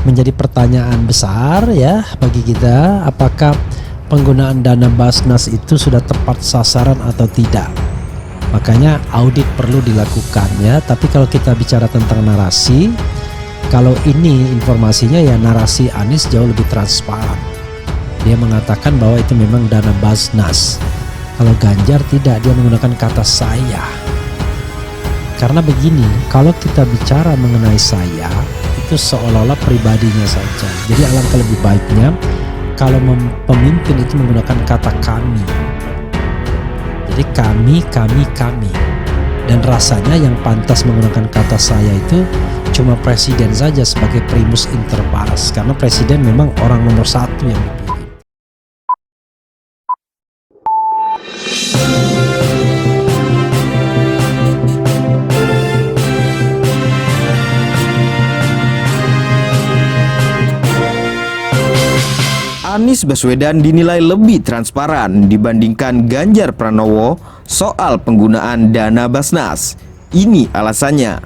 Menjadi pertanyaan besar ya bagi kita, apakah penggunaan dana Basnas itu sudah tepat sasaran atau tidak. Makanya audit perlu dilakukan ya. Tapi kalau kita bicara tentang narasi, kalau ini informasinya ya narasi Anies jauh lebih transparan. Dia mengatakan bahwa itu memang dana Basnas. Kalau Ganjar tidak, dia menggunakan kata saya. Karena begini, kalau kita bicara mengenai saya, itu seolah-olah pribadinya saja. Jadi alangkah lebih baiknya kalau pemimpin itu menggunakan kata kami. Jadi kami. Dan rasanya yang pantas menggunakan kata saya itu cuma presiden saja sebagai primus inter pares. Karena presiden memang orang nomor satu yang dipilih. Anies Baswedan dinilai lebih transparan dibandingkan Ganjar Pranowo soal penggunaan dana Basnas. Ini alasannya.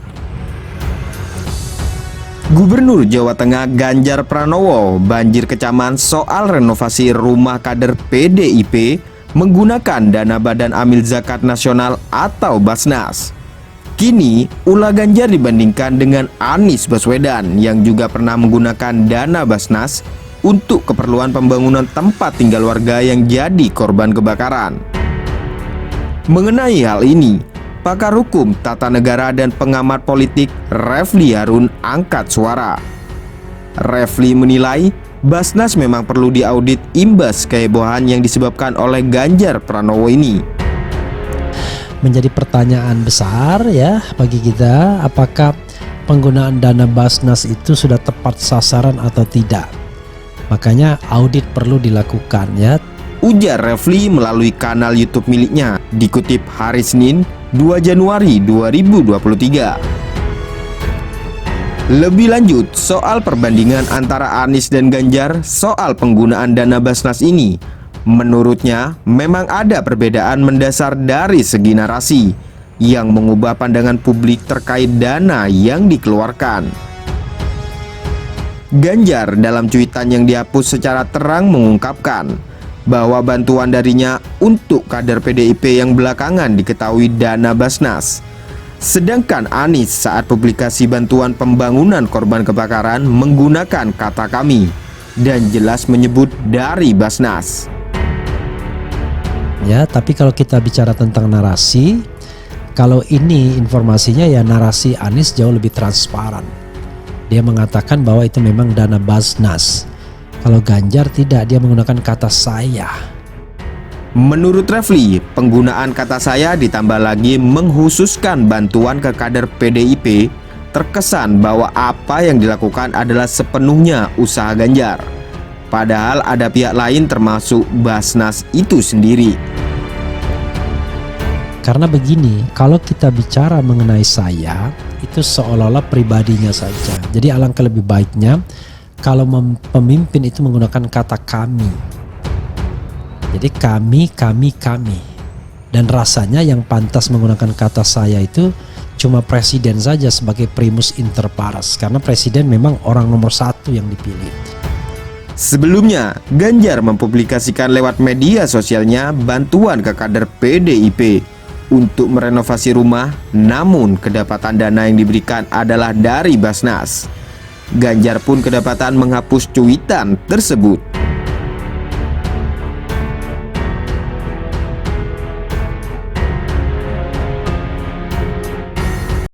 Gubernur Jawa Tengah Ganjar Pranowo banjir kecaman soal renovasi rumah kader PDIP menggunakan dana Badan Amil Zakat Nasional atau Basnas. Kini, ulah Ganjar dibandingkan dengan Anies Baswedan yang juga pernah menggunakan dana Basnas untuk keperluan pembangunan tempat tinggal warga yang jadi korban kebakaran. Mengenai hal ini, pakar hukum tata negara dan pengamat politik Refli Harun angkat suara. Refli menilai Basnas memang perlu diaudit imbas kehebohan yang disebabkan oleh Ganjar Pranowo ini. Menjadi pertanyaan besar ya bagi kita, apakah penggunaan dana Basnas itu sudah tepat sasaran atau tidak. Makanya audit perlu dilakukan ya. Ujar Refli melalui kanal YouTube miliknya, dikutip hari Senin 2 Januari 2023. Lebih lanjut soal perbandingan antara Anies dan Ganjar soal penggunaan dana Basnas ini, menurutnya memang ada perbedaan mendasar dari segi narasi yang mengubah pandangan publik terkait dana yang dikeluarkan. Ganjar dalam cuitan yang dihapus secara terang mengungkapkan bahwa bantuan darinya untuk kader PDIP yang belakangan diketahui dana Basnas. Sedangkan Anies saat publikasi bantuan pembangunan korban kebakaran menggunakan kata kami dan jelas menyebut dari Basnas. Ya, tapi kalau kita bicara tentang narasi, kalau ini informasinya ya narasi Anies jauh lebih transparan. Dia mengatakan bahwa itu memang dana Basnas. Kalau Ganjar tidak, dia menggunakan kata saya. Menurut Refli, penggunaan kata saya ditambah lagi menghususkan bantuan ke kader PDIP, terkesan bahwa apa yang dilakukan adalah sepenuhnya usaha Ganjar. Padahal ada pihak lain termasuk Basnas itu sendiri. Karena begini, kalau kita bicara mengenai saya, itu seolah-olah pribadinya saja. Jadi alangkah lebih baiknya kalau pemimpin itu menggunakan kata kami. Jadi kami. Dan rasanya yang pantas menggunakan kata saya itu cuma presiden saja sebagai primus inter pares. Karena presiden memang orang nomor satu yang dipilih. Sebelumnya, Ganjar mempublikasikan lewat media sosialnya bantuan ke kader PDIP untuk merenovasi rumah, namun kedapatan dana yang diberikan adalah dari Basnas. Ganjar pun kedapatan menghapus cuitan tersebut.